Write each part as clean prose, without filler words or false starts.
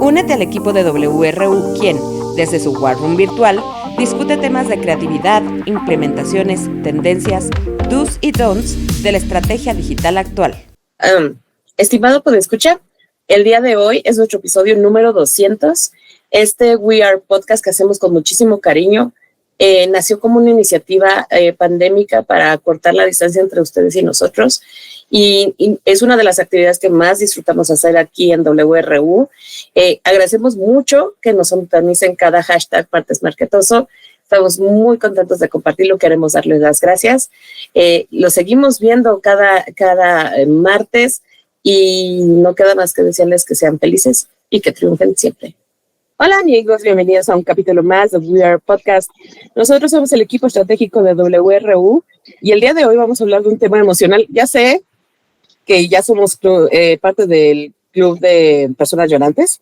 Únete al equipo de WRU, quien, desde su War Room virtual, discute temas de creatividad, implementaciones, tendencias, do's y don'ts de la estrategia digital actual. Estimado podescucha, el día de hoy es nuestro episodio número 200. Este We Are Podcast que hacemos con muchísimo cariño nació como una iniciativa pandémica para cortar la distancia entre ustedes y nosotros, y es una de las actividades que más disfrutamos hacer aquí en WRU. Agradecemos mucho que nos sintonicen cada hashtag Martes Marketoso. Estamos muy contentos de compartirlo, queremos darles las gracias. Lo seguimos viendo cada martes y no queda más que desearles que sean felices y que triunfen siempre. Hola amigos, bienvenidos a un capítulo más de We Are Podcast. Nosotros somos el equipo estratégico de WRU y el día de hoy vamos a hablar de un tema emocional. Ya sé que ya somos parte del club de personas llorantes.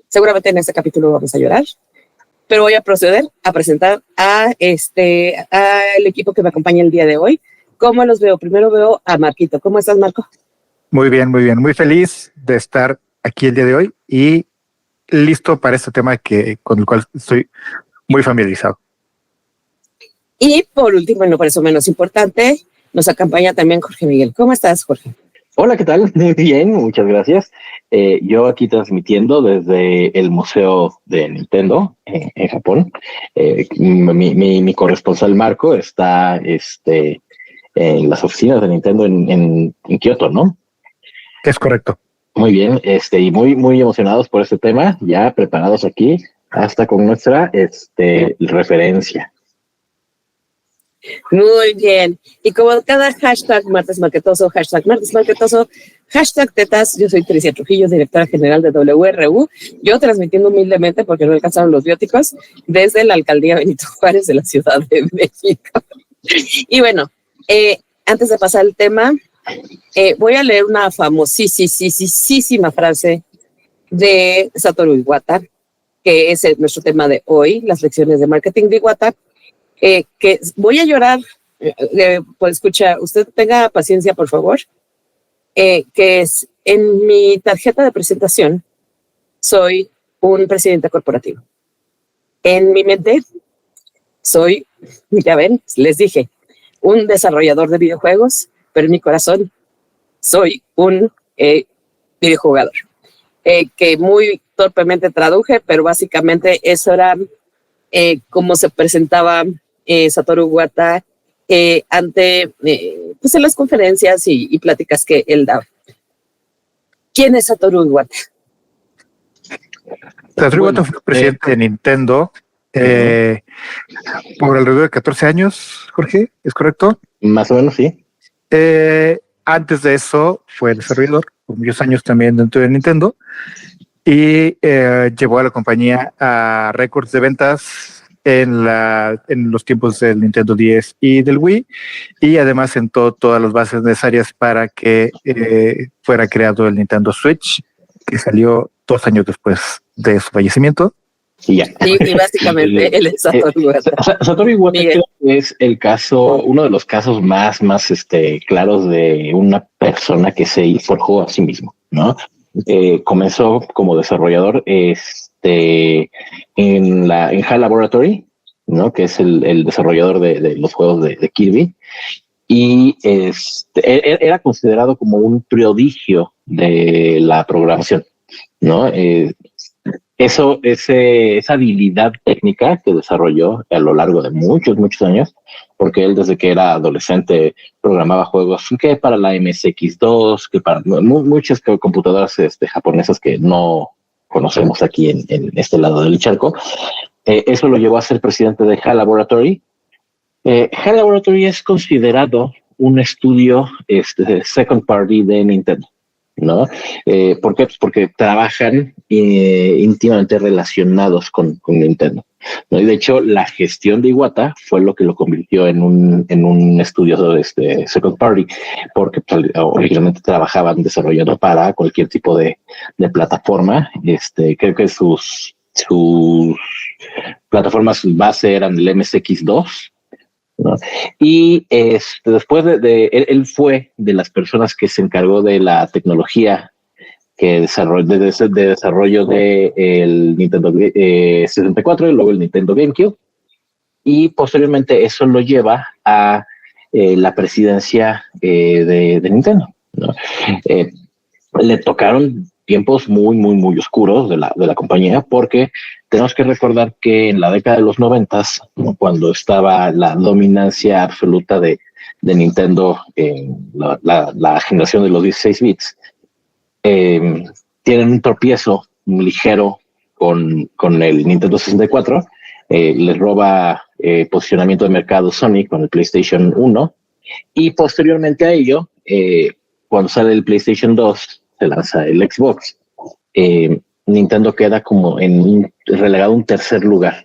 Seguramente en este capítulo vamos a llorar, pero voy a proceder a presentar al equipo que me acompaña el día de hoy. ¿Cómo los veo? Primero veo a Marquito. ¿Cómo estás, Marco? Muy bien, muy bien. Muy feliz de estar aquí el día de hoy y listo para este tema con el cual estoy muy familiarizado. Y por último, y no por eso menos importante, nos acompaña también Jorge Miguel. ¿Cómo estás, Jorge? Hola, ¿qué tal? Muy bien, muchas gracias. Yo aquí transmitiendo desde el Museo de Nintendo en Japón. Mi corresponsal Marco está en las oficinas de Nintendo en Kioto, ¿no? Es correcto. Muy bien, y muy, muy emocionados por este tema, ya preparados aquí, hasta con nuestra referencia. Muy bien. Y como cada hashtag Martes Marketoso, hashtag tetas, yo soy Tricia Trujillo, directora general de WRU. Yo transmitiendo humildemente, porque no alcanzaron los bióticos, desde la alcaldía Benito Juárez de la Ciudad de México. Y bueno, antes de pasar al tema, voy a leer una famosísima frase de Satoru Iwata, que es nuestro tema de hoy, las lecciones de marketing de Iwata, que voy a llorar, pues escucha, usted tenga paciencia, por favor, que es, en mi tarjeta de presentación, soy un presidente corporativo. En mi mente, soy, ya ven, les dije, un desarrollador de videojuegos, pero en mi corazón soy un videojugador, que muy torpemente traduje, pero básicamente eso era cómo se presentaba Satoru Iwata ante pues en las conferencias y pláticas que él daba. ¿Quién es Satoru Iwata? Satoru Iwata fue presidente de Nintendo por alrededor de 14 años, Jorge, ¿es correcto? Más o menos, sí. Antes de eso fue desarrollador por muchos años también dentro de Nintendo y llevó a la compañía a récords de ventas en los tiempos del Nintendo 10 y del Wii, y además sentó todas las bases necesarias para que fuera creado el Nintendo Switch, que salió 2 años después de su fallecimiento. Y ya. Y básicamente él es Satoru Iwata. Satoru Iwata es el caso, uno de los casos más claros de una persona que se forjó a sí mismo, ¿no? Comenzó como desarrollador en HAL Laboratory, ¿no? Que es el desarrollador de los juegos de Kirby, y era considerado como un prodigio de la programación, ¿no? Esa habilidad técnica que desarrolló a lo largo de muchos años, porque él desde que era adolescente programaba juegos que para la MSX2, que para muchas computadoras japonesas que no conocemos aquí en este lado del charco. Eso lo llevó a ser presidente de HAL Laboratory. HAL Laboratory es considerado un estudio second party de Nintendo, ¿no? ¿Por qué? Pues porque trabajan íntimamente relacionados con Nintendo, ¿no? Y de hecho la gestión de Iwata fue lo que lo convirtió en un estudio second party, porque originalmente trabajaban desarrollando para cualquier tipo de plataforma. Creo que sus plataformas base eran el MSX2, ¿no? Y después él fue de las personas que se encargó de la tecnología que de desarrollo de el Nintendo 64 y luego el Nintendo GameCube, y posteriormente eso lo lleva a la presidencia de Nintendo, ¿no? Le tocaron tiempos muy, muy, muy oscuros de la compañía, porque tenemos que recordar que en la década de los 90, ¿no?, cuando estaba la dominancia absoluta de Nintendo en la generación de los 16 bits, tienen un tropiezo ligero con el Nintendo 64, les roba posicionamiento de mercado Sony con el PlayStation 1, y posteriormente a ello, cuando sale el PlayStation 2, se lanza el Xbox, Nintendo queda como relegado a un tercer lugar,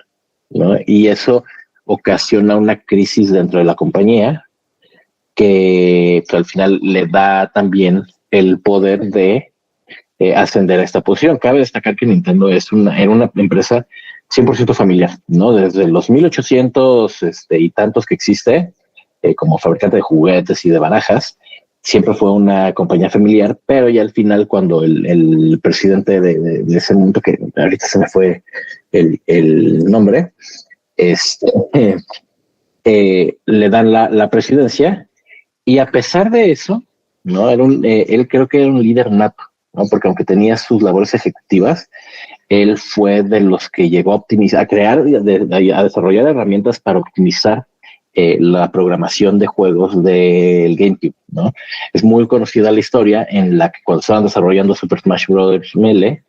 ¿no? Y eso ocasiona una crisis dentro de la compañía que al final le da también el poder de ascender a esta posición. Cabe destacar que Nintendo era una empresa 100% familiar, ¿no? Desde los 1800 y tantos que existe, como fabricante de juguetes y de barajas, siempre fue una compañía familiar, pero ya al final, cuando el presidente de ese mundo, que ahorita se me fue el nombre, le dan la presidencia, y a pesar de eso, ¿no? Él creo que era un líder nato, ¿no? Porque aunque tenía sus labores ejecutivas, él fue de los que llegó a optimizar, a crear, a desarrollar herramientas para optimizar la programación de juegos del GameCube, ¿no? Es muy conocida la historia en la que cuando estaban desarrollando Super Smash Bros. Melee,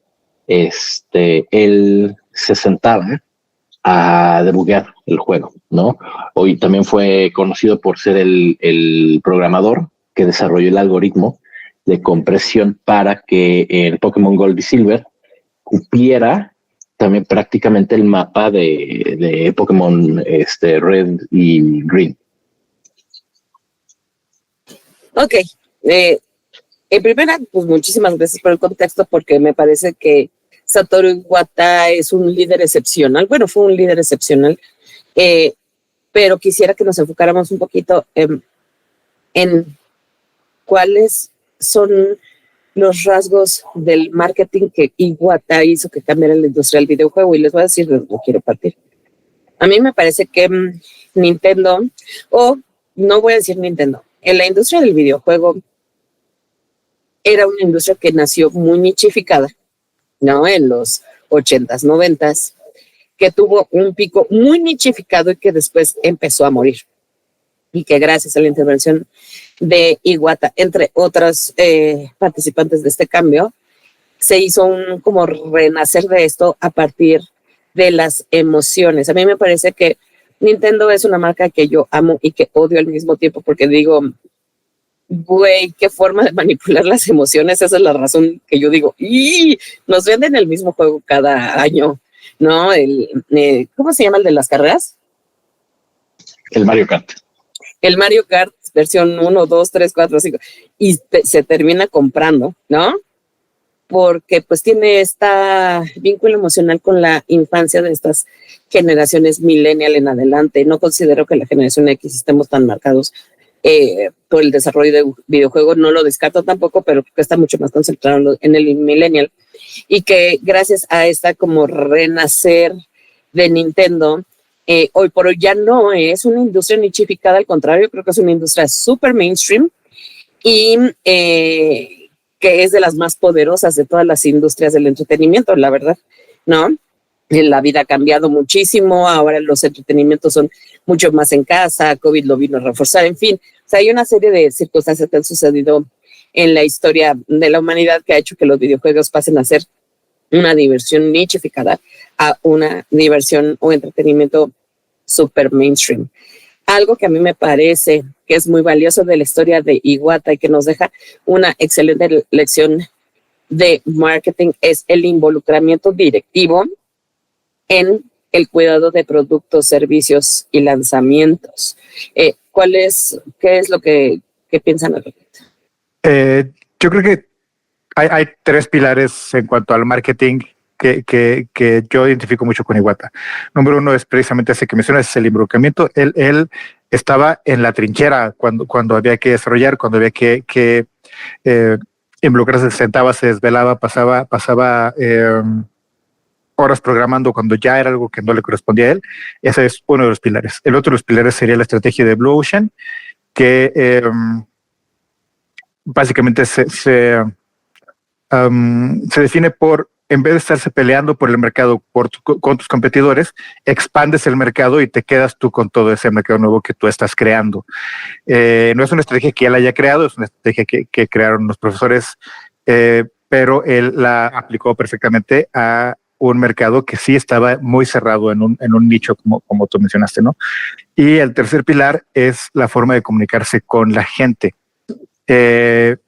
él se sentaba a debuguear el juego, ¿no? Hoy también fue conocido por ser el programador que desarrolló el algoritmo de compresión para que el Pokémon Gold y Silver cupiera también prácticamente el mapa de Pokémon Red y Green. Ok. En primera, pues muchísimas gracias por el contexto, porque me parece que Satoru Iwata es un líder excepcional. Bueno, fue un líder excepcional, pero quisiera que nos enfocáramos un poquito en cuáles son los rasgos del marketing que Iwata hizo que cambiara la industria del videojuego. Y les voy a decir de dónde quiero partir. A mí me parece que Nintendo, o no voy a decir Nintendo, en la industria del videojuego era una industria que nació muy nichificada, ¿no? En los 80s, 90s, que tuvo un pico muy nichificado y que después empezó a morir. Y que gracias a la intervención de Iwata, entre otros participantes de este cambio, se hizo un como renacer de esto a partir de las emociones. A mí me parece que Nintendo es una marca que yo amo y que odio al mismo tiempo, porque digo, güey, qué forma de manipular las emociones. Esa es la razón que yo digo, ¡y! Nos venden el mismo juego cada año, ¿no? ¿Cómo se llama el de las carreras? El Mario Kart. El Mario Kart versión 1, 2, 3, 4, 5, y se termina comprando, ¿no? Porque pues tiene este vínculo emocional con la infancia de estas generaciones millennial en adelante. No considero que la generación X estemos tan marcados por el desarrollo de videojuegos, no lo descarto tampoco, pero que está mucho más concentrado en el millennial, y que gracias a esta como renacer de Nintendo, hoy por hoy ya no es una industria nichificada, al contrario, creo que es una industria súper mainstream y que es de las más poderosas de todas las industrias del entretenimiento, la verdad, ¿no? La vida ha cambiado muchísimo, ahora los entretenimientos son mucho más en casa, COVID lo vino a reforzar, en fin, o sea, hay una serie de circunstancias que han sucedido en la historia de la humanidad que ha hecho que los videojuegos pasen a ser una diversión nichificada a una diversión o entretenimiento super mainstream. Algo que a mí me parece que es muy valioso de la historia de Iwata y que nos deja una excelente lección de marketing es el involucramiento directivo en el cuidado de productos, servicios y lanzamientos. ¿Qué es lo que piensan al respecto? Yo creo que hay tres pilares en cuanto al marketing que yo identifico mucho con Iwata. Número uno es precisamente ese que mencionas, es el involucramiento. Él estaba en la trinchera cuando había que desarrollar, cuando había que involucrarse, se sentaba, se desvelaba, pasaba horas programando cuando ya era algo que no le correspondía a él. Ese es uno de los pilares. El otro de los pilares sería la estrategia de Blue Ocean, que básicamente se define por, en vez de estarse peleando por el mercado con tus competidores, expandes el mercado y te quedas tú con todo ese mercado nuevo que tú estás creando. No es una estrategia que él haya creado, es una estrategia que crearon los profesores, pero él la aplicó perfectamente a un mercado que sí estaba muy cerrado en un nicho, como tú mencionaste, ¿no? Y el tercer pilar es la forma de comunicarse con la gente. En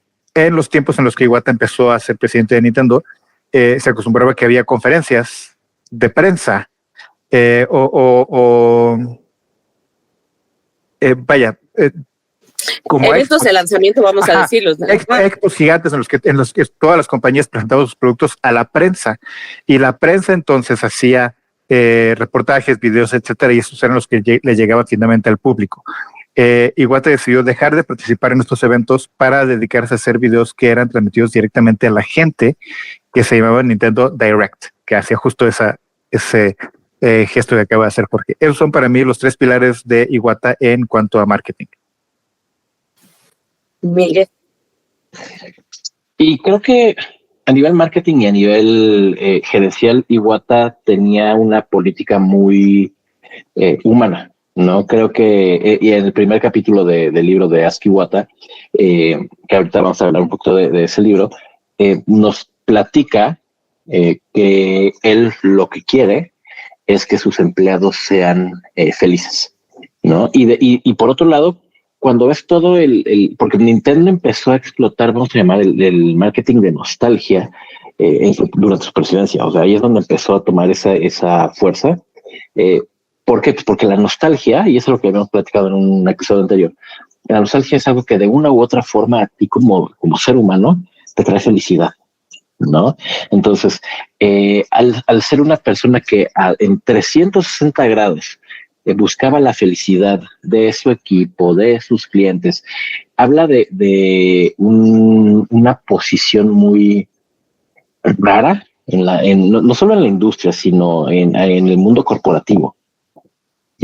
los tiempos en los que Iwata empezó a ser presidente de Nintendo, se acostumbraba que había conferencias de prensa como eventos de lanzamiento, vamos a decirlos, ¿no? Expos gigantes en los que todas las compañías presentaban sus productos a la prensa, y la prensa entonces hacía reportajes, videos, etcétera, y esos eran los que le llegaban finalmente al público. Iwata decidió dejar de participar en estos eventos para dedicarse a hacer videos que eran transmitidos directamente a la gente, que se llamaba Nintendo Direct, que hacía justo ese gesto que acaba de hacer Jorge. Esos son para mí los tres pilares de Iwata en cuanto a marketing. Miguel. Y creo que a nivel marketing y a nivel gerencial, Iwata tenía una política muy humana, ¿no? Creo que y en el primer capítulo del libro de Ask Iwata, que ahorita vamos a hablar un poco de ese libro, nos platica que él lo que quiere es que sus empleados sean felices, ¿no? Y por otro lado, cuando ves todo porque Nintendo empezó a explotar, vamos a llamar el marketing de nostalgia durante su presidencia, o sea, ahí es donde empezó a tomar esa fuerza. ¿Por qué? Pues porque la nostalgia, y eso es lo que habíamos platicado en un episodio anterior, la nostalgia es algo que de una u otra forma a ti como ser humano te trae felicidad, ¿no? Entonces, al ser una persona que en 360 grados buscaba la felicidad de su equipo, de sus clientes, habla de una posición muy rara no solo en la industria, sino en el mundo corporativo.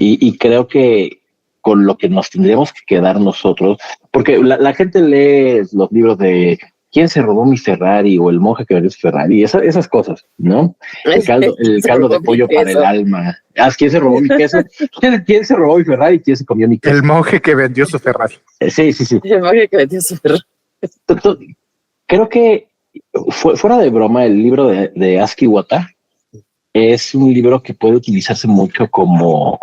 Y creo que con lo que nos tendríamos que quedar nosotros, porque la gente lee los libros de ¿quién se robó mi Ferrari? O el monje que vendió su Ferrari, esas cosas, ¿no? El caldo de pollo para el alma. ¿Quién se robó mi queso? ¿Quién se robó mi Ferrari? ¿Quién se comió mi queso? El monje que vendió su Ferrari. Sí. El monje que vendió su Ferrari. Creo que fuera de broma, el libro de Ask Iwata es un libro que puede utilizarse mucho como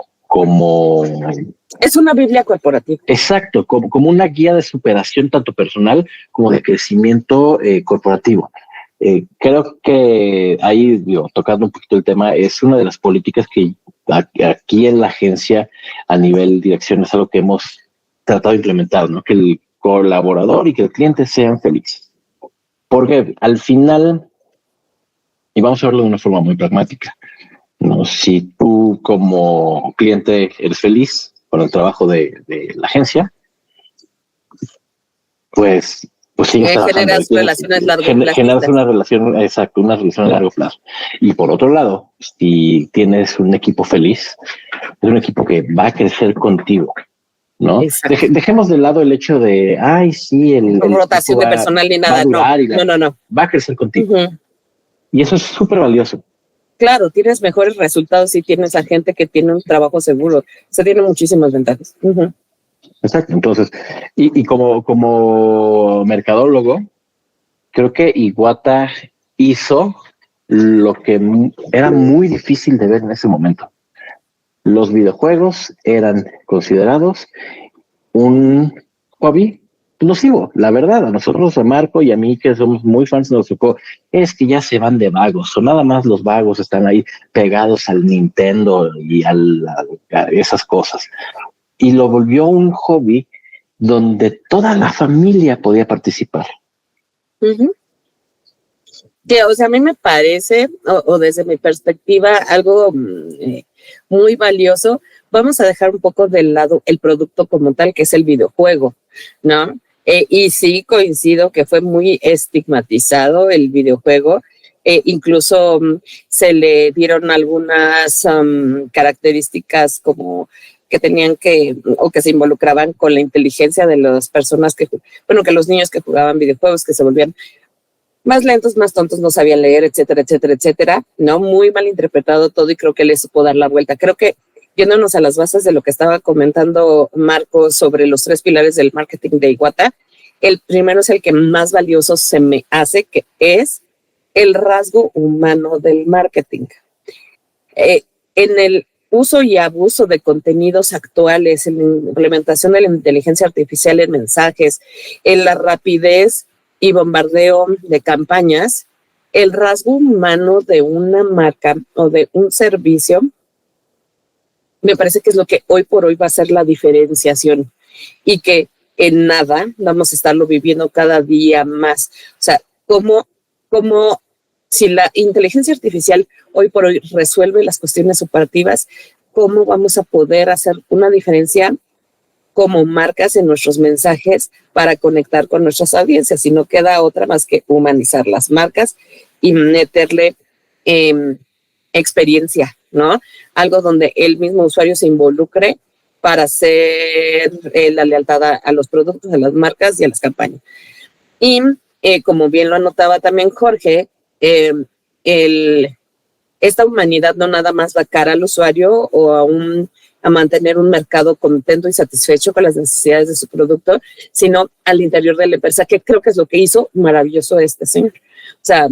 es una Biblia corporativa. Exacto, como una guía de superación tanto personal como de crecimiento corporativo. Creo que ahí, tocando un poquito el tema, es una de las políticas que aquí en la agencia a nivel dirección es algo que hemos tratado de implementar, ¿no? Que el colaborador y que el cliente sean felices. Porque al final, y vamos a verlo de una forma muy pragmática, ¿no? Si tú como cliente eres feliz con el trabajo de la agencia, pues sigues trabajando. Generas relaciones a largo plazo. Generas una relación, exacto, una relación a largo plazo. Y por otro lado, si tienes un equipo feliz, es un equipo que va a crecer contigo, ¿no? Dejemos de lado el hecho de, el rotación de personal ni nada, no. Va a crecer contigo. Y eso es súper valioso. Claro, tienes mejores resultados si tienes a gente que tiene un trabajo seguro. Se tiene muchísimas ventajas. Exacto. Entonces, y como mercadólogo, creo que Iwata hizo lo que era muy difícil de ver en ese momento. Los videojuegos eran considerados un hobby nocivo, la verdad. A nosotros, a Marco y a mí, que somos muy fans, nos tocó, es que ya se van de vagos, o nada más los vagos están ahí pegados al Nintendo y a esas cosas. Y lo volvió un hobby donde toda la familia podía participar. Que, o sea, a mí me parece, o desde mi perspectiva, algo muy valioso. Vamos a dejar un poco de lado el producto como tal, que es el videojuego, ¿no? Y sí coincido que fue muy estigmatizado el videojuego. Incluso se le dieron algunas características como que tenían o que se involucraban con la inteligencia de las personas que los niños que jugaban videojuegos, que se volvían más lentos, más tontos, no sabían leer, etcétera, etcétera, etcétera, ¿no? Muy mal interpretado todo y creo que le supo dar la vuelta. Creo que yéndonos a las bases de lo que estaba comentando Marco sobre los 3 pilares del marketing de Iwata, el primero es el que más valioso se me hace, que es el rasgo humano del marketing. En el uso y abuso de contenidos actuales, en la implementación de la inteligencia artificial en mensajes, en la rapidez y bombardeo de campañas, el rasgo humano de una marca o de un servicio me parece que es lo que hoy por hoy va a ser la diferenciación y que en nada vamos a estarlo viviendo cada día más. O sea, como si la inteligencia artificial hoy por hoy resuelve las cuestiones operativas, ¿cómo vamos a poder hacer una diferencia como marcas en nuestros mensajes para conectar con nuestras audiencias? Y no queda otra más que humanizar las marcas y meterle experiencia, ¿no? Algo donde el mismo usuario se involucre para hacer la lealtad a los productos, a las marcas y a las campañas. Y como bien lo anotaba también Jorge, esta humanidad no nada va a cara al usuario o a mantener un mercado contento y satisfecho con las necesidades de su producto, sino al interior de la empresa, que creo que es lo que hizo maravilloso este señor. O sea,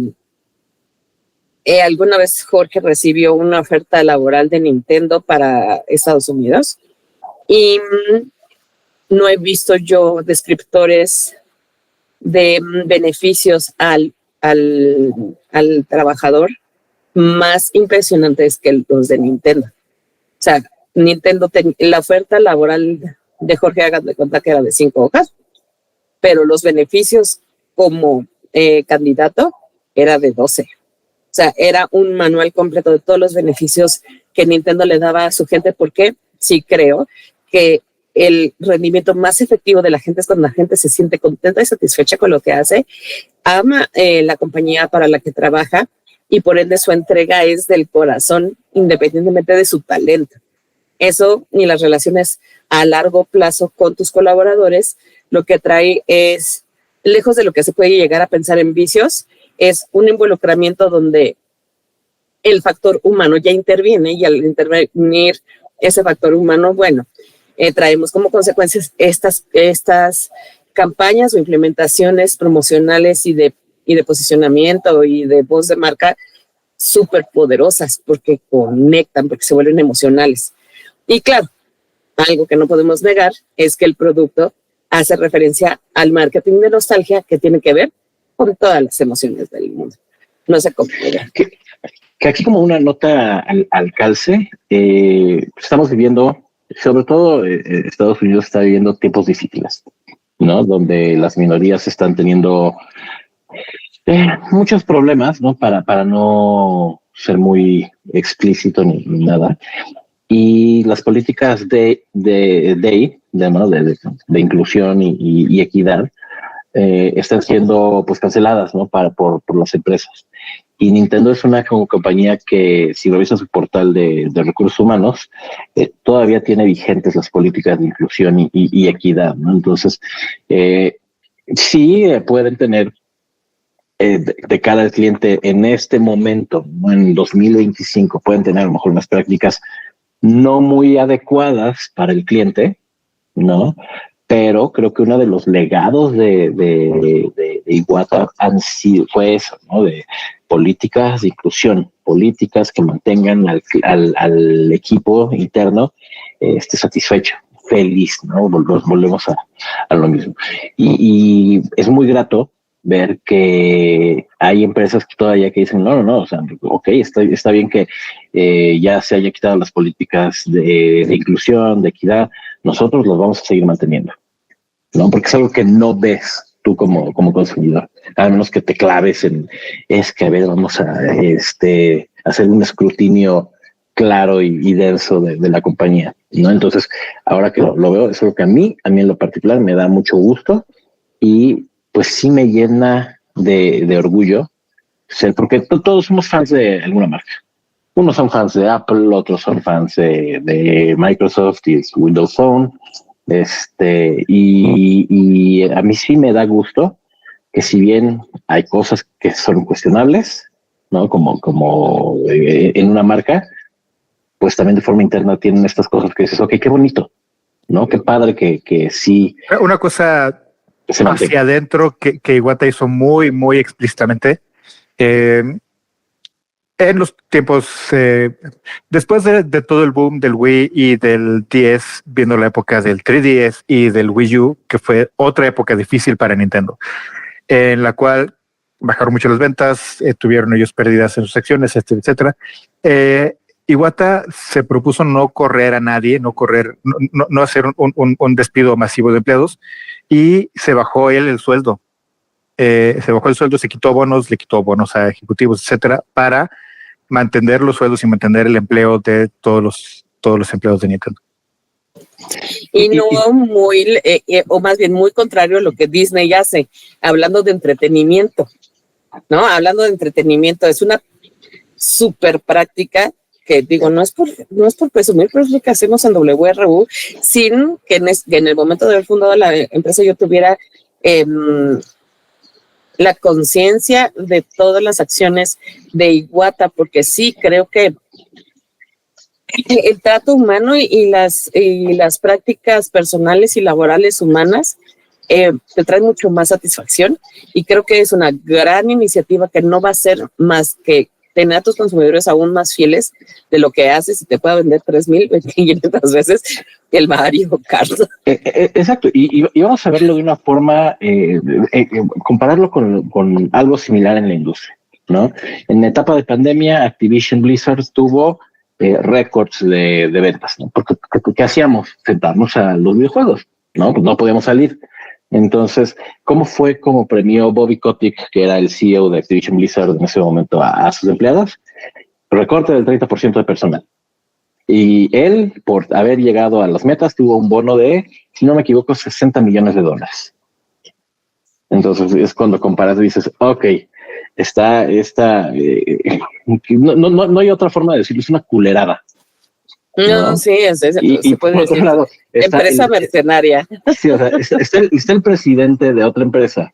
alguna vez Jorge recibió una oferta laboral de Nintendo para Estados Unidos y no he visto yo descriptores de beneficios al trabajador más impresionantes que los de Nintendo. O sea, Nintendo, la oferta laboral de Jorge, hagan de cuenta que era de 5 hojas, pero los beneficios como candidato era de 12. O sea, era un manual completo de todos los beneficios que Nintendo le daba a su gente, porque sí creo que el rendimiento más efectivo de la gente es cuando la gente se siente contenta y satisfecha con lo que hace, ama la compañía para la que trabaja y por ende su entrega es del corazón, independientemente de su talento. Eso ni las relaciones a largo plazo con tus colaboradores, lo que trae es, lejos de lo que se puede llegar a pensar en vicios, es un involucramiento donde el factor humano ya interviene, y al intervenir ese factor humano, bueno, traemos como consecuencias estas campañas o implementaciones promocionales y de posicionamiento y de voz de marca súper poderosas, porque conectan, porque se vuelven emocionales. Y claro, algo que no podemos negar es que el producto hace referencia al marketing de nostalgia, que tiene que ver con todas las emociones del mundo. No sé cómo. Que aquí, como una nota al calce, estamos viviendo, sobre todo Estados Unidos está viviendo tiempos difíciles, ¿no? Donde las minorías están teniendo muchos problemas, ¿no? Para no ser muy explícito ni nada. Y las políticas de inclusión y equidad están siendo pues canceladas, ¿no? por las empresas. Y Nintendo es una compañía que, si revisas su portal de recursos humanos, todavía tiene vigentes las políticas de inclusión y equidad, ¿no? Entonces, sí pueden tener de cara al cliente en este momento, ¿no? En 2025, pueden tener a lo mejor unas prácticas no muy adecuadas para el cliente, ¿no? Pero creo que uno de los legados de Iwata fue eso, ¿no? De políticas de inclusión, políticas que mantengan al equipo interno satisfecho, feliz, ¿no? Volvemos a lo mismo. Y es muy grato ver que hay empresas que todavía que dicen, no, o sea, ok, está bien que ya se haya quitado las políticas de inclusión, de equidad, nosotros los vamos a seguir manteniendo, ¿no? Porque es algo que no ves tú como consumidor, a menos que te claves a ver, vamos a hacer un escrutinio claro y denso de la compañía, ¿no? Entonces, ahora que lo veo, es algo que a mí en lo particular me da mucho gusto, y pues sí me llena de orgullo ser, porque todos somos fans de alguna marca. Unos son fans de Apple, otros son fans de Microsoft y Windows Phone. Y a mí sí me da gusto que, si bien hay cosas que son cuestionables, ¿no? Como en una marca, pues también de forma interna tienen estas cosas que dices, ok, qué bonito, ¿no? Qué padre que sí. Una cosa se hacia mantenga. adentro que Iwata hizo muy, muy explícitamente. En los tiempos, después de todo el boom del Wii y del 10, viendo la época del 3DS y del Wii U, que fue otra época difícil para Nintendo, en la cual bajaron mucho las ventas, tuvieron ellos pérdidas en sus acciones, etcétera, etcétera. Iwata se propuso no correr a nadie, no hacer un despido masivo de empleados, y se bajó él el sueldo. Se bajó el sueldo, le quitó bonos a ejecutivos, etcétera, para mantener los sueldos y mantener el empleo de todos los empleados de Nintendo. Y no muy, o más bien muy contrario a lo que Disney hace, hablando de entretenimiento, ¿no? Hablando de entretenimiento, es una súper práctica que digo, no es por presumir, pero es lo que hacemos en WRU, sin que en el momento de haber fundado la empresa yo tuviera la conciencia de todas las acciones de Iwata, porque sí creo que el trato humano y las prácticas personales y laborales humanas te traen mucho más satisfacción, y creo que es una gran iniciativa que no va a ser más que tener a tus consumidores aún más fieles de lo que haces y te pueda vender 3,500 veces el Mario Kart. Exacto, y vamos a verlo de una forma, compararlo con algo similar en la industria, ¿no? En la etapa de pandemia, Activision Blizzard tuvo récords de ventas, ¿no? Porque ¿qué hacíamos? Sentarnos a los videojuegos, ¿no? Pues no podíamos salir. Entonces, ¿cómo fue como premió Bobby Kotick, que era el CEO de Activision Blizzard en ese momento, a sus empleados? Recorte del 30% de personal. Y él, por haber llegado a las metas, tuvo un bono de, si no me equivoco, $60 millones. Entonces es cuando comparas y dices, ok, no hay otra forma de decirlo, es una culerada. No, sí, y por otro lado, empresa mercenaria. Sí, o sea, está el presidente de otra empresa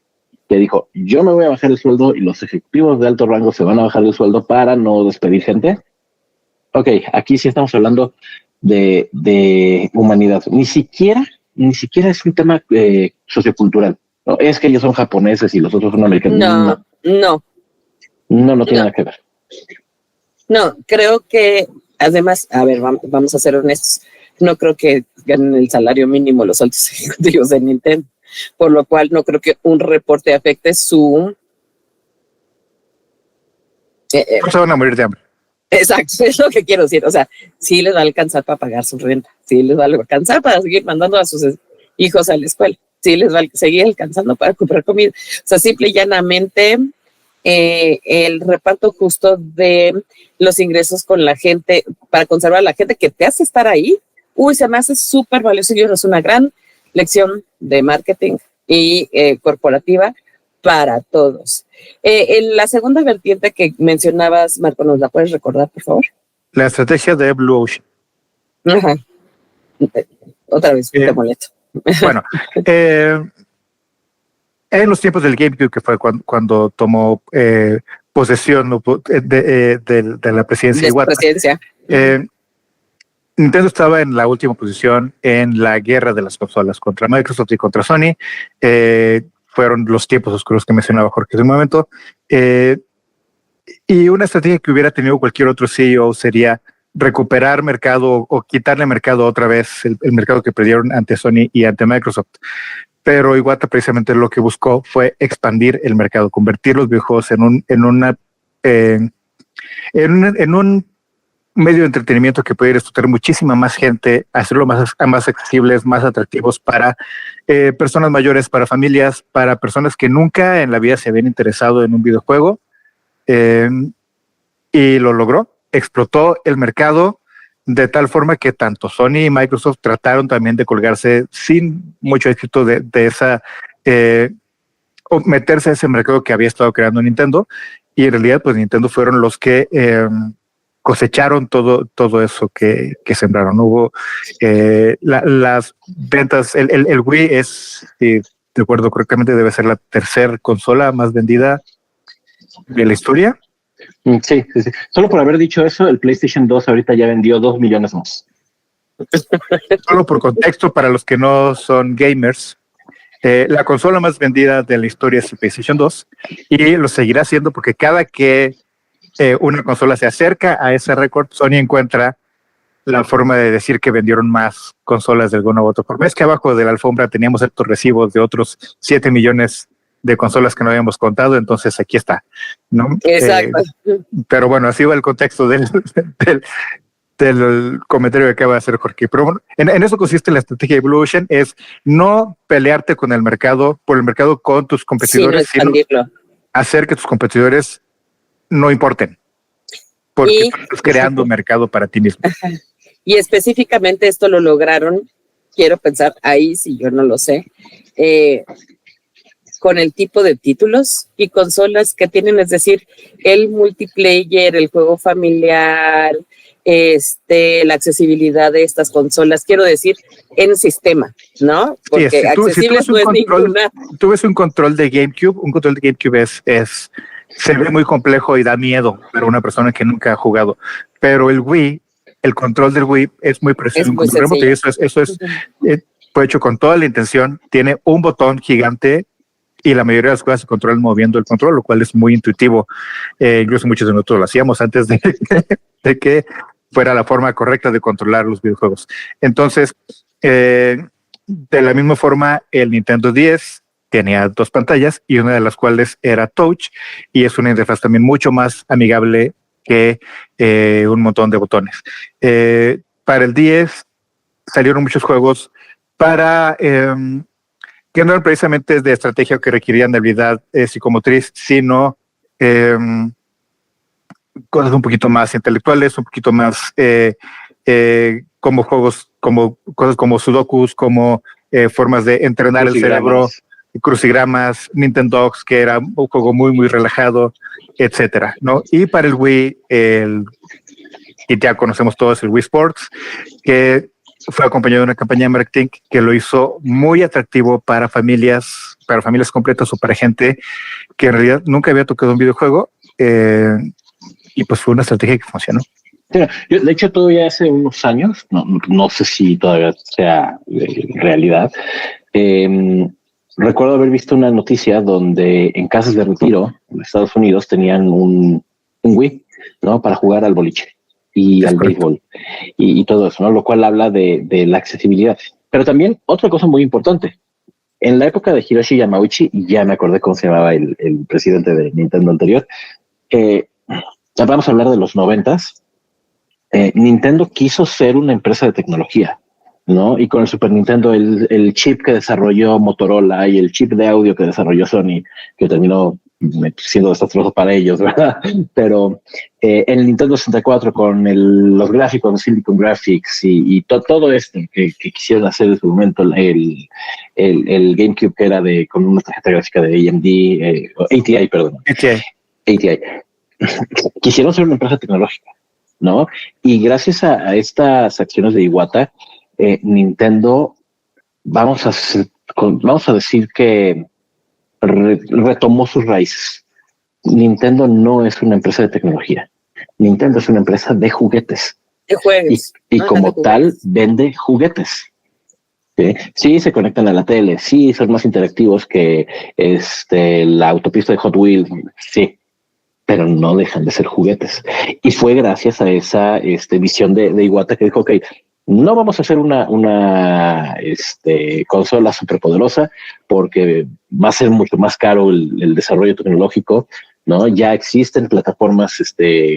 que dijo, yo me voy a bajar el sueldo y los ejecutivos de alto rango se van a bajar el sueldo para no despedir gente. Ok, aquí sí estamos hablando de humanidad. Ni siquiera es un tema sociocultural. No, es que ellos son japoneses y los otros son americanos. No tiene nada que ver. No, creo que además, a ver, vamos a ser honestos, no creo que ganen el salario mínimo los altos ejecutivos de Nintendo, por lo cual no creo que un reporte afecte su... Se van a morir de hambre. Exacto, es lo que quiero decir. O sea, sí les va a alcanzar para pagar su renta, sí les va a alcanzar para seguir mandando a sus hijos a la escuela, sí les va a seguir alcanzando para comprar comida. O sea, simple y llanamente... el reparto justo de los ingresos con la gente para conservar a la gente que te hace estar ahí, se me hace súper valioso, y es una gran lección de marketing y corporativa para todos. En la segunda vertiente que mencionabas, Marco, ¿nos la puedes recordar, por favor? La estrategia de Blue Ocean. Ajá. Otra vez, te molesto. Bueno, en los tiempos del GameCube, que fue cuando tomó posesión de la presidencia de Iwata, Nintendo estaba en la última posición en la guerra de las consolas contra Microsoft y contra Sony. Fueron los tiempos oscuros que mencionaba Jorge hace un momento. Y una estrategia que hubiera tenido cualquier otro CEO sería recuperar mercado o quitarle mercado otra vez, el mercado que perdieron ante Sony y ante Microsoft. Pero Iwata precisamente lo que buscó fue expandir el mercado, convertir los videojuegos en un medio de entretenimiento que pudiera disfrutar muchísima más gente, hacerlo más accesibles, más atractivos para personas mayores, para familias, para personas que nunca en la vida se habían interesado en un videojuego, y lo logró. Explotó el mercado de tal forma que tanto Sony y Microsoft trataron también de colgarse sin mucho éxito de esa o meterse a ese mercado que había estado creando Nintendo, y en realidad pues Nintendo fueron los que cosecharon todo eso que sembraron. Hubo las ventas, el Wii es, si recuerdo correctamente, debe ser la tercera consola más vendida de la historia. Sí. Solo por haber dicho eso, el PlayStation 2 ahorita ya vendió 2 millones más. Solo por contexto, para los que no son gamers, la consola más vendida de la historia es el PlayStation 2 y lo seguirá siendo porque cada que una consola se acerca a ese récord, Sony encuentra la forma de decir que vendieron más consolas de alguna u otra forma. Es que abajo de la alfombra teníamos estos recibos de otros 7 millones de consolas que no habíamos contado, entonces aquí está, ¿no? Exacto. Pero bueno, así va el contexto del comentario que acaba de hacer Jorge. Pero bueno, en eso consiste la estrategia de Evolution, es no pelearte con el mercado, por el mercado con tus competidores, sino hacer que tus competidores no importen, porque tú estás creando mercado para ti mismo. Ajá. Y específicamente esto lo lograron, quiero pensar ahí, si yo no lo sé, con el tipo de títulos y consolas que tienen, es decir, el multiplayer, el juego familiar, la accesibilidad de estas consolas, quiero decir, en sistema, ¿no? Porque sí, accesibles no es ninguna. Tú ves un control de GameCube, se ve muy complejo y da miedo para una persona que nunca ha jugado, pero el control del Wii es muy preciso. Es muy sencillo. Eso es fue hecho con toda la intención, tiene un botón gigante y la mayoría de las cosas se controlan moviendo el control, lo cual es muy intuitivo. Incluso muchos de nosotros lo hacíamos antes de que fuera la forma correcta de controlar los videojuegos. Entonces, de la misma forma, el Nintendo 10 tenía 2 pantallas y una de las cuales era touch, y es una interfaz también mucho más amigable que un montón de botones. Para el 10 salieron muchos juegos para que no eran precisamente de estrategia que requerían de habilidad psicomotriz, sino cosas un poquito más intelectuales, un poquito más como juegos, como cosas como sudokus, como formas de entrenar el cerebro, crucigramas, Nintendogs, que era un juego muy, muy relajado, etcétera, ¿no? Y para el Wii, que ya conocemos todos, el Wii Sports, que fue acompañado de una campaña de marketing que lo hizo muy atractivo para familias completas o para gente que en realidad nunca había tocado un videojuego, y pues fue una estrategia que funcionó. Yo, de hecho, todavía hace unos años, no sé si todavía sea realidad, recuerdo haber visto una noticia donde en casas de retiro en Estados Unidos tenían un Wii, ¿no? Para jugar al boliche y al béisbol y todo eso, ¿no? Lo cual habla de la accesibilidad. Pero también otra cosa muy importante. En la época de Hiroshi Yamauchi, ya me acordé cómo se llamaba el presidente de Nintendo anterior, vamos a hablar de los 90s. Nintendo quiso ser una empresa de tecnología, ¿no? Y con el Super Nintendo, el chip que desarrolló Motorola y el chip de audio que desarrolló Sony, que terminó siendo desastroso para ellos, ¿verdad? Pero el Nintendo 64 con los gráficos de Silicon Graphics y todo esto que quisieron hacer en su momento, el GameCube que era con una tarjeta gráfica de AMD, ATI. Quisieron ser una empresa tecnológica, ¿no? Y gracias a estas acciones de Iwata, Nintendo, vamos a decir que retomó sus raíces. Nintendo no es una empresa de tecnología. Nintendo es una empresa de juguetes. De juegos. Y como tal, vende juguetes. Sí, se conectan a la tele. Sí, son más interactivos que la autopista de Hot Wheels. Sí, pero no dejan de ser juguetes. Y fue gracias a esa visión de Iwata que dijo, ok, no vamos a hacer una consola superpoderosa porque va a ser mucho más caro el desarrollo tecnológico, ¿no? Ya existen plataformas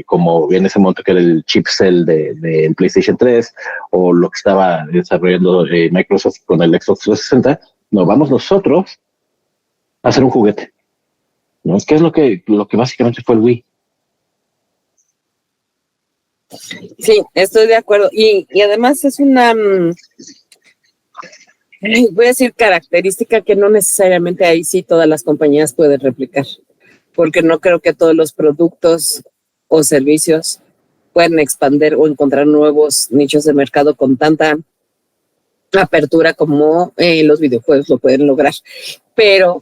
como en ese momento que era el chipset de PlayStation 3 o lo que estaba desarrollando Microsoft con el Xbox 360. No, vamos nosotros a hacer un juguete, ¿no? ¿Qué es lo que básicamente fue el Wii? Sí, estoy de acuerdo. Y además es voy a decir característica que no necesariamente ahí sí todas las compañías pueden replicar, porque no creo que todos los productos o servicios puedan expandir o encontrar nuevos nichos de mercado con tanta apertura como los videojuegos lo pueden lograr. Pero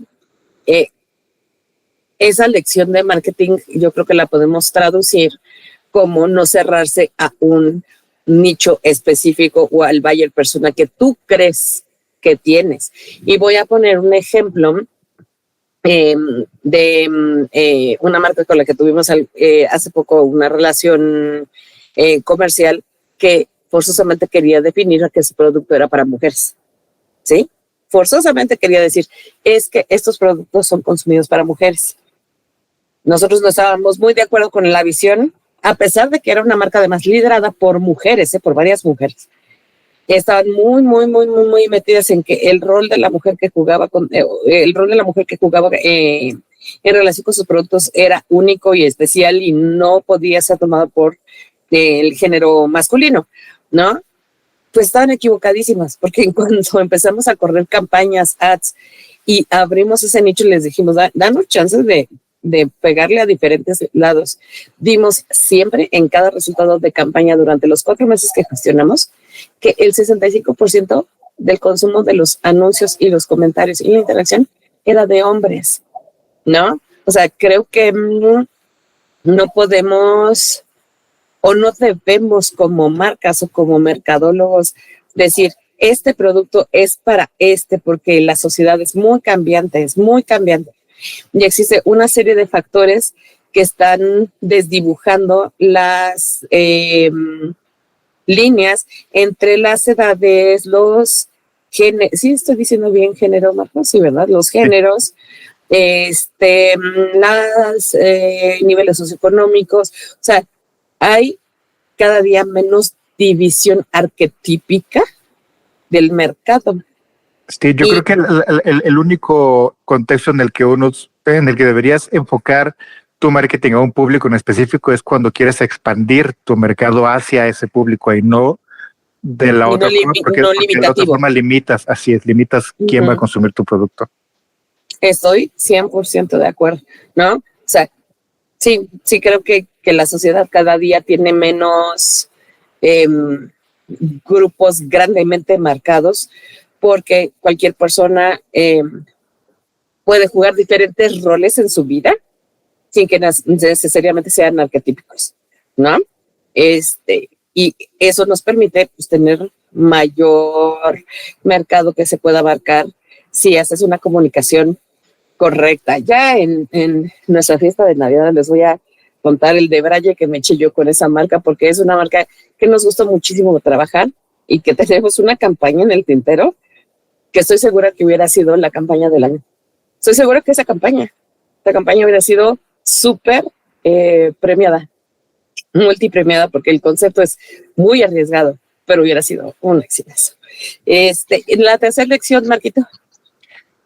esa lección de marketing yo creo que la podemos traducir como no cerrarse a un nicho específico o al buyer persona que tú crees que tienes. Y voy a poner un ejemplo de una marca con la que tuvimos hace poco una relación comercial que forzosamente quería definir que su producto era para mujeres, ¿sí? Forzosamente quería decir, es que estos productos son consumidos para mujeres. Nosotros no estábamos muy de acuerdo con la visión, a pesar de que era una marca además liderada por mujeres, por varias mujeres. Estaban muy metidas en que el rol de la mujer que jugaba en relación con sus productos era único y especial y no podía ser tomado por el género masculino, ¿no? Pues estaban equivocadísimas, porque cuando empezamos a correr campañas, ads, y abrimos ese nicho y les dijimos, danos chances de pegarle a diferentes lados. Vimos siempre en cada resultado de campaña durante los 4 meses que gestionamos que el 65% del consumo de los anuncios y los comentarios y la interacción era de hombres, ¿no? O sea, creo que no podemos o no debemos como marcas o como mercadólogos decir, este producto es para porque la sociedad es muy cambiante. Y existe una serie de factores que están desdibujando las líneas entre las edades, los géneros, sí estoy diciendo bien género, Marcos, sí, ¿verdad? Los géneros, los niveles socioeconómicos, o sea, hay cada día menos división arquetípica del mercado. Sí, yo creo que el único contexto en el que deberías enfocar tu marketing a un público en específico es cuando quieres expandir tu mercado hacia ese público y no de la otra forma, porque de la otra forma limitas quién va a consumir tu producto. Estoy 100% de acuerdo, ¿no? O sea, sí creo que la sociedad cada día tiene menos grupos grandemente marcados, porque cualquier persona puede jugar diferentes roles en su vida sin que necesariamente sean arquetípicos, ¿no? Y eso nos permite pues, tener mayor mercado que se pueda abarcar si haces una comunicación correcta. Ya en nuestra fiesta de Navidad les voy a contar el debraye que me eché yo con esa marca, porque es una marca que nos gusta muchísimo trabajar y que tenemos una campaña en el tintero que estoy segura que hubiera sido la campaña del año. Estoy segura que esta campaña hubiera sido súper premiada, multipremiada, porque el concepto es muy arriesgado, pero hubiera sido un exitazo. La tercera lección, Marquito.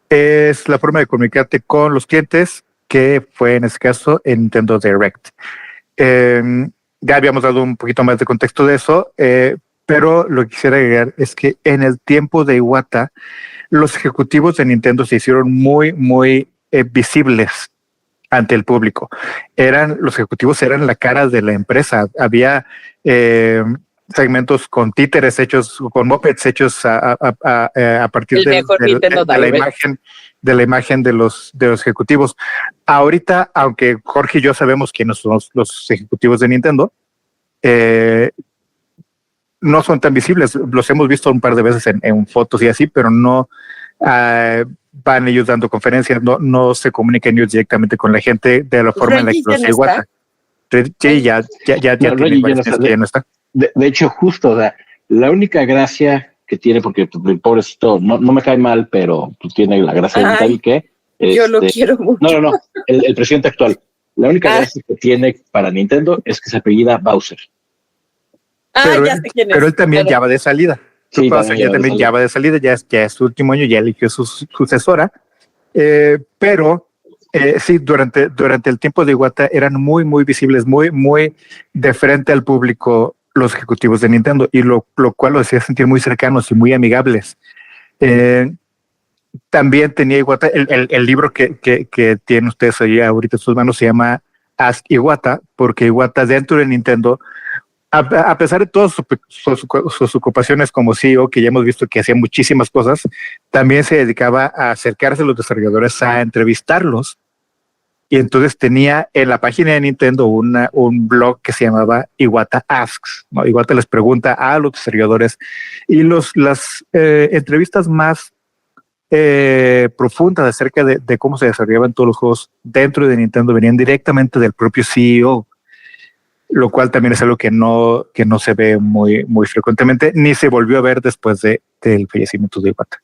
Es la forma de comunicarte con los clientes, que fue en este caso en Nintendo Direct. Ya habíamos dado un poquito más de contexto de eso, pero lo que quisiera agregar es que en el tiempo de Iwata, los ejecutivos de Nintendo se hicieron muy visibles ante el público. Los ejecutivos eran la cara de la empresa. Había segmentos con títeres hechos, con mopeds hechos a partir de la imagen de los ejecutivos. Ahorita, aunque Jorge y yo sabemos quiénes son los ejecutivos de Nintendo, no son tan visibles. Los hemos visto un par de veces en fotos y así, pero no van ellos dando conferencias, no se comunican ellos directamente con la gente de la forma en la que los Iwata. Sí, ya no está. De hecho, justo, o sea, la única gracia que tiene, porque el pobrecito no me cae mal, pero pues, tiene la gracia de tal que yo lo quiero mucho. No, el presidente actual. La única gracia que tiene para Nintendo es que se apellida Bowser. Pero él también ya va de salida. Sí, ya va de salida, ya es su último año, ya eligió su sucesora. Pero sí, durante el tiempo de Iwata eran muy visibles, muy de frente al público los ejecutivos de Nintendo, y lo cual los hacía sentir muy cercanos y muy amigables. También tenía Iwata, el libro que tienen ustedes ahí ahorita en sus manos se llama Ask Iwata, porque Iwata dentro de Nintendo, a pesar de todas sus ocupaciones como CEO, que ya hemos visto que hacía muchísimas cosas, también se dedicaba a acercarse a los desarrolladores, a entrevistarlos. Y entonces tenía en la página de Nintendo un blog que se llamaba Iwata Asks, ¿no? Iwata les pregunta a los desarrolladores, y las entrevistas más profundas acerca de cómo se desarrollaban todos los juegos dentro de Nintendo venían directamente del propio CEO, lo cual también es algo que no se ve muy frecuentemente, ni se volvió a ver después del fallecimiento de Iwata.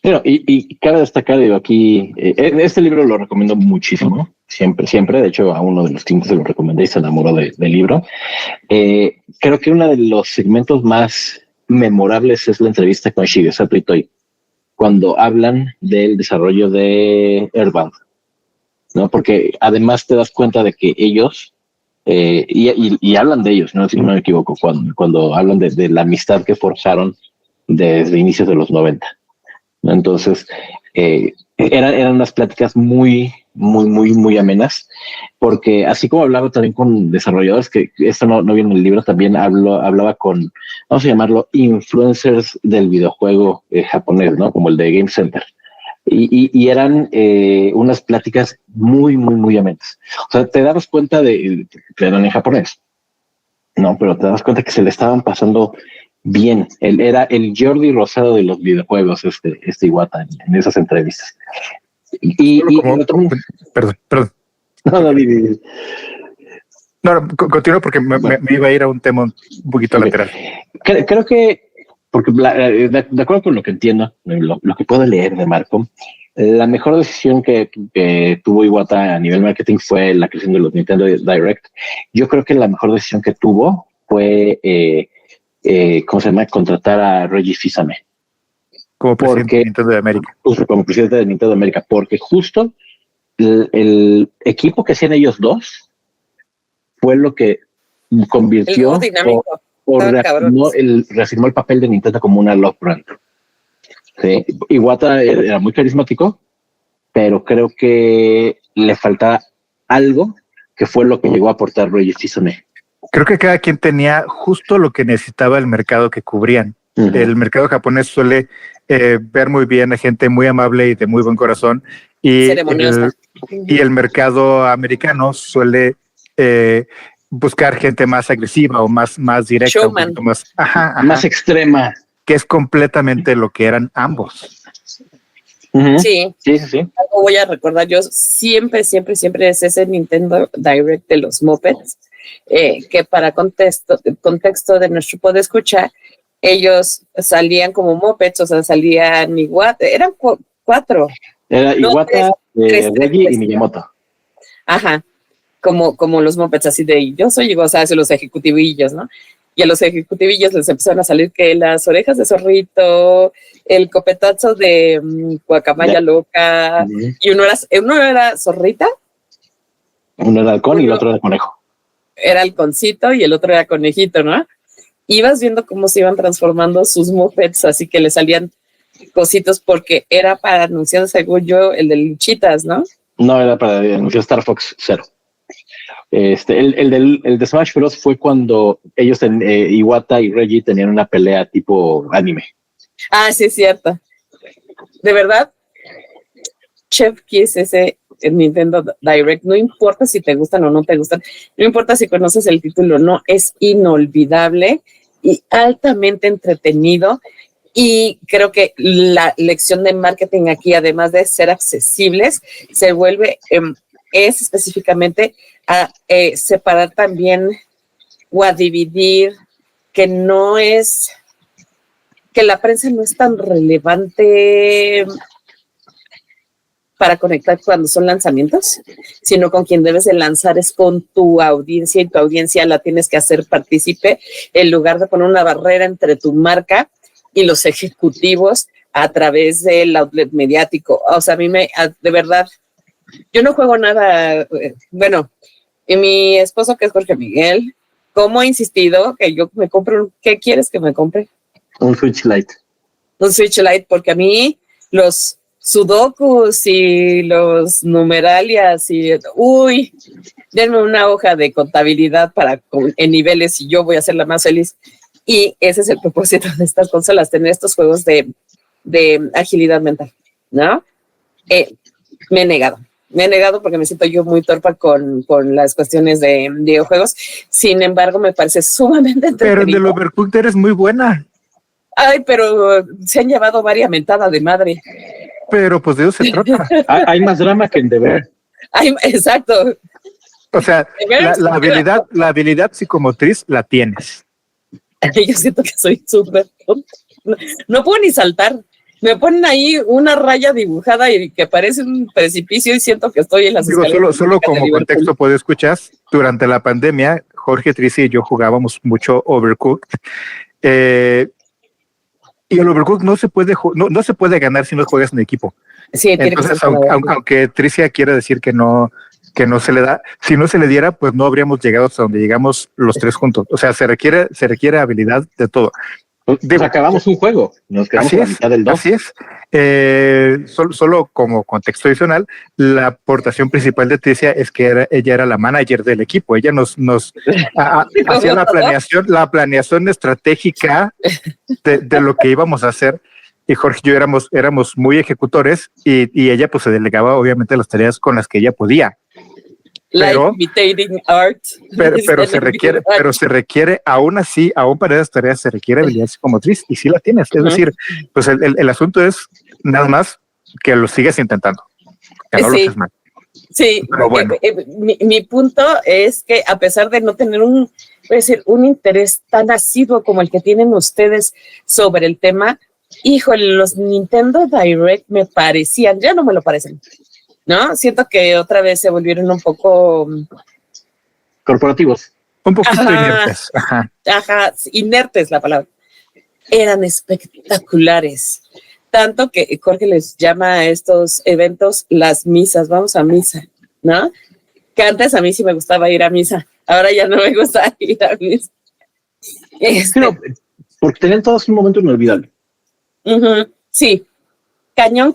Bueno, y cabe destacar, digo, aquí, este libro lo recomiendo muchísimo, siempre, de hecho a uno de los clientes se lo recomendé y se enamoró del libro. Creo que uno de los segmentos más memorables es la entrevista con Shigesato Itoi, cuando hablan del desarrollo de Earthbound, ¿no? Porque además te das cuenta de que ellos, y hablan de ellos, ¿no? Si no me equivoco, cuando hablan de la amistad que forjaron desde inicios de los 90. Entonces, eran unas pláticas muy amenas, porque así como hablaba también con desarrolladores, que esto no viene en el libro, también hablaba con, vamos a llamarlo, influencers del videojuego japonés, ¿no? Como el de Game Center. Y eran unas pláticas muy amenas. O sea, te dabas cuenta que eran en japonés, no, pero te das cuenta que se le estaban pasando bien. Él era el Jordi Rosado de los videojuegos, este Iwata, en esas entrevistas. Perdón. No, continúo porque me iba a ir a un tema un poquito lateral. Creo que, porque de acuerdo con lo que entiendo, lo que puedo leer de Marco, la mejor decisión que tuvo Iwata a nivel marketing fue la creación de los Nintendo Direct. Yo creo que la mejor decisión que tuvo fue ¿cómo se llama? Contratar a Reggie Fils-Aimé como presidente de Nintendo de América. Como presidente de Nintendo de América, porque justo el equipo que hacían ellos dos fue lo que convirtió o reafirmó el papel de Nintendo como una love brand. ¿Sí? Iwata era muy carismático, pero creo que le faltaba algo que fue lo que llegó a aportar Reggie Fils-Aimé. Creo que cada quien tenía justo lo que necesitaba el mercado que cubrían. Uh-huh. El mercado japonés suele ver muy bien a gente muy amable y de muy buen corazón, y el mercado americano suele buscar gente más agresiva o más directa, más extrema, que es completamente lo que eran ambos. Uh-huh. Sí. Algo voy a recordar, yo siempre es ese Nintendo Direct de los Muppets, que para contexto de nuestro podescucha, ellos salían como Muppets, o sea, salían Iwata, eran 4. Era Iwata, Reggie y Miyamoto. Ajá, como los Muppets, así de yo soy Iwata, o sea, los ejecutivillos, ¿no? Y a los ejecutivillos les empezaron a salir que las orejas de zorrito, el copetazo de guacamaya loca, uh-huh. Y uno era zorrita. Uno era halcón y el otro era conejo. Era halconcito y el otro era conejito, ¿no? Ibas viendo cómo se iban transformando sus Muppets, así que le salían cositos, porque era para anunciar, según yo, el de Luchitas, ¿no? No, era para anunciar Star Fox 0. El de Smash Bros. Fue cuando ellos, Iwata y Reggie, tenían una pelea tipo anime. Ah, sí, es cierto. De verdad, Chef Kiss, ese Nintendo Direct, no importa si te gustan o no te gustan, no importa si conoces el título o no, es inolvidable y altamente entretenido. Y creo que la lección de marketing aquí, además de ser accesibles, se vuelve, es específicamente a separar también o a dividir, que la prensa no es tan relevante para conectar cuando son lanzamientos, sino con quien debes de lanzar es con tu audiencia, y tu audiencia la tienes que hacer partícipe en lugar de poner una barrera entre tu marca y los ejecutivos a través del outlet mediático. O sea, de verdad, yo no juego nada, bueno, y mi esposo, que es Jorge Miguel, ¿cómo ha insistido que yo me compre ¿qué quieres que me compre? Un Switch Lite. Switch Lite, porque a mí los sudokus y los numeralias denme una hoja de contabilidad en niveles y yo voy a ser la más feliz. Y ese es el propósito de estas consolas, tener estos juegos de agilidad mental, ¿no? Me he negado porque me siento yo muy torpa con las cuestiones de videojuegos. Sin embargo, me parece sumamente entretenido. Pero en el Overcooked eres muy buena. Ay, pero se han llevado varias mentadas de madre. Pero pues de eso se trata. Hay más drama que en The Bear. Exacto. O sea, la habilidad psicomotriz la tienes. Yo siento que soy súper tonta. No puedo ni saltar. Me ponen ahí una raya dibujada y que parece un precipicio y siento que estoy en las escaleras. Solo como contexto puedo escuchar, durante la pandemia, Jorge, Trici y yo jugábamos mucho Overcooked. Y el Overcooked no se puede ganar si no juegas en equipo. Sí, entonces, aunque Tricia quiere decir que no se le da, si no se le diera, pues no habríamos llegado hasta donde llegamos los tres juntos. O sea, se requiere habilidad de todo. Acabamos un juego, nos quedamos a la mitad del 2. Así es. Solo como contexto adicional, la aportación principal de Tricia es que ella era la manager del equipo. Ella nos hacía la planeación estratégica de lo que íbamos a hacer. Y Jorge y yo éramos muy ejecutores y ella pues se delegaba obviamente las tareas con las que ella podía. Pero se requiere, aún así, aún para esas tareas se requiere habilidad psicomotriz y sí la tienes. Es decir, pues el asunto es nada más que lo sigues intentando. Que no lo haces mal. Sí, pero bueno. Mi punto es que a pesar de no tener un interés tan asiduo como el que tienen ustedes sobre el tema, híjole, los Nintendo Direct me parecían, ya no me lo parecen. ¿No? Siento que otra vez se volvieron un poco corporativos. Un poquito inertes. Inertes la palabra. Eran espectaculares. Tanto que Jorge les llama a estos eventos las misas. Vamos a misa, ¿no? Que antes a mí sí me gustaba ir a misa. Ahora ya no me gusta ir a misa. No, porque tenían todos un momento inolvidable. Sí. Cañón,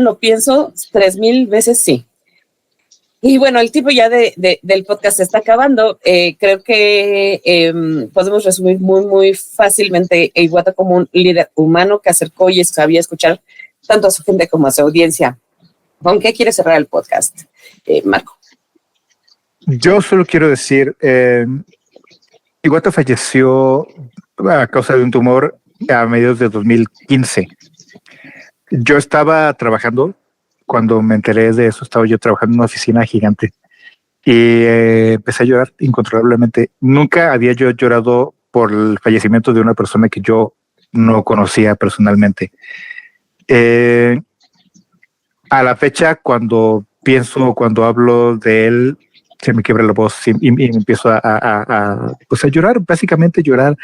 lo pienso 3,000 veces, sí. Y bueno, el tiempo ya del podcast se está acabando. Creo que podemos resumir muy, muy fácilmente a Iwata como un líder humano que acercó y sabía escuchar tanto a su gente como a su audiencia. ¿Con qué quiere cerrar el podcast, Marco? Yo solo quiero decir, Iwata falleció a causa de un tumor a mediados de 2015. Yo estaba trabajando, cuando me enteré de eso, estaba yo trabajando en una oficina gigante y empecé a llorar incontrolablemente. Nunca había yo llorado por el fallecimiento de una persona que yo no conocía personalmente. A la fecha, cuando hablo de él, se me quiebra la voz y me empiezo a llorar, básicamente llorar.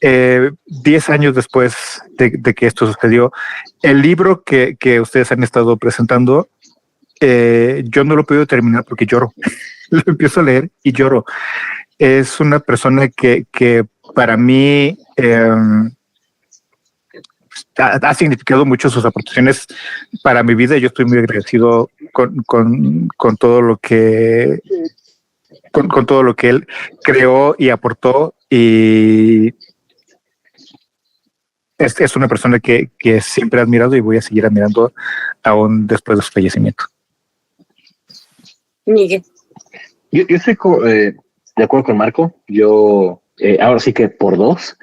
10 años después de que esto sucedió, el libro que ustedes han estado presentando, yo no lo he podido terminar porque lloro. Lo empiezo a leer y lloro. Es una persona que para mí ha significado mucho sus aportaciones para mi vida. Yo estoy muy agradecido con todo lo que con todo lo que él creó y aportó, y es una persona que siempre he admirado y voy a seguir admirando aún después de su fallecimiento. Miguel. Yo estoy de acuerdo con Marco. Yo ahora sí que por 2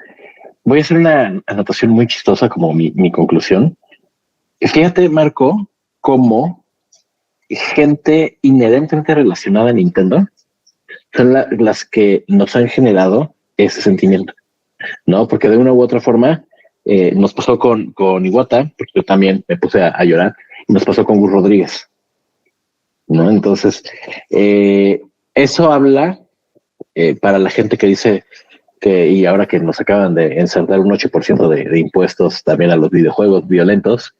voy a hacer una anotación muy chistosa como mi conclusión. Fíjate, Marco, cómo gente inherentemente relacionada a Nintendo son las que nos han generado ese sentimiento, ¿no? Porque de una u otra forma nos pasó con Iwata, porque yo también me puse a llorar, y nos pasó con Gus Rodríguez, ¿no? Entonces, eso habla para la gente que dice que, y ahora que nos acaban de ensartar un 8% de impuestos también a los videojuegos violentos,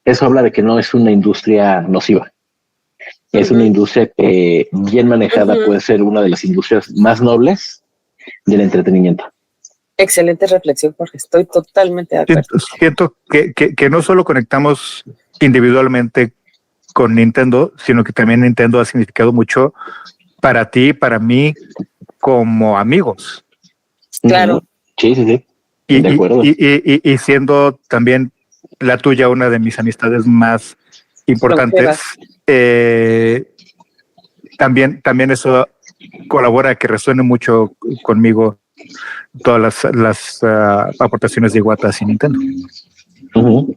eso habla de que no es una industria nociva. Es una industria que, bien manejada, puede ser una de las industrias más nobles del entretenimiento. Excelente reflexión, Jorge. Estoy totalmente de acuerdo. Siento que no solo conectamos individualmente con Nintendo, sino que también Nintendo ha significado mucho para ti, para mí, como amigos. Claro. Sí. Y, de acuerdo. y siendo también la tuya una de mis amistades más importantes, también eso colabora a que resuene mucho conmigo todas las aportaciones de Iwata y Nintendo.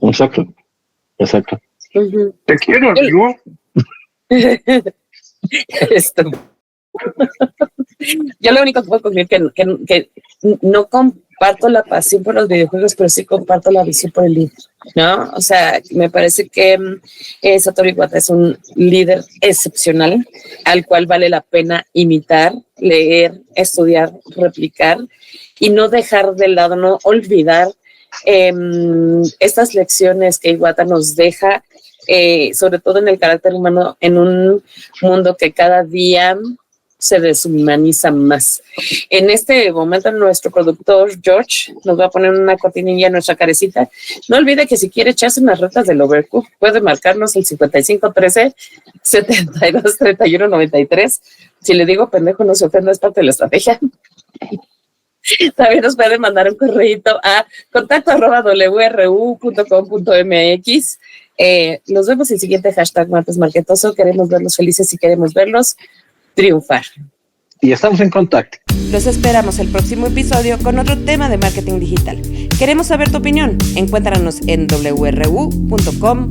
Exacto. Uh-huh. Te quiero, amigo. Yo lo único que puedo concluir que no comparto la pasión por los videojuegos, pero sí comparto la visión por el líder, ¿no? O sea, me parece que Satoru Iwata es un líder excepcional al cual vale la pena imitar, leer, estudiar, replicar y no dejar de lado, no olvidar estas lecciones que Iwata nos deja, sobre todo en el carácter humano, en un mundo que cada día se deshumaniza más. En este momento nuestro productor George nos va a poner una cortinilla en nuestra carecita. No olvide que si quiere echarse unas retas del Overcooked, puede marcarnos el 5513-723193. Si le digo pendejo, no se ofenda, es parte de la estrategia. También nos pueden mandar un correíto a contacto@wru.com.mx. Nos vemos en el siguiente hashtag Martes Marquetoso. Queremos verlos felices y queremos verlos triunfar. Y estamos en contacto. Los esperamos el próximo episodio con otro tema de marketing digital. Queremos saber tu opinión. Encuéntranos en wru.com.mx.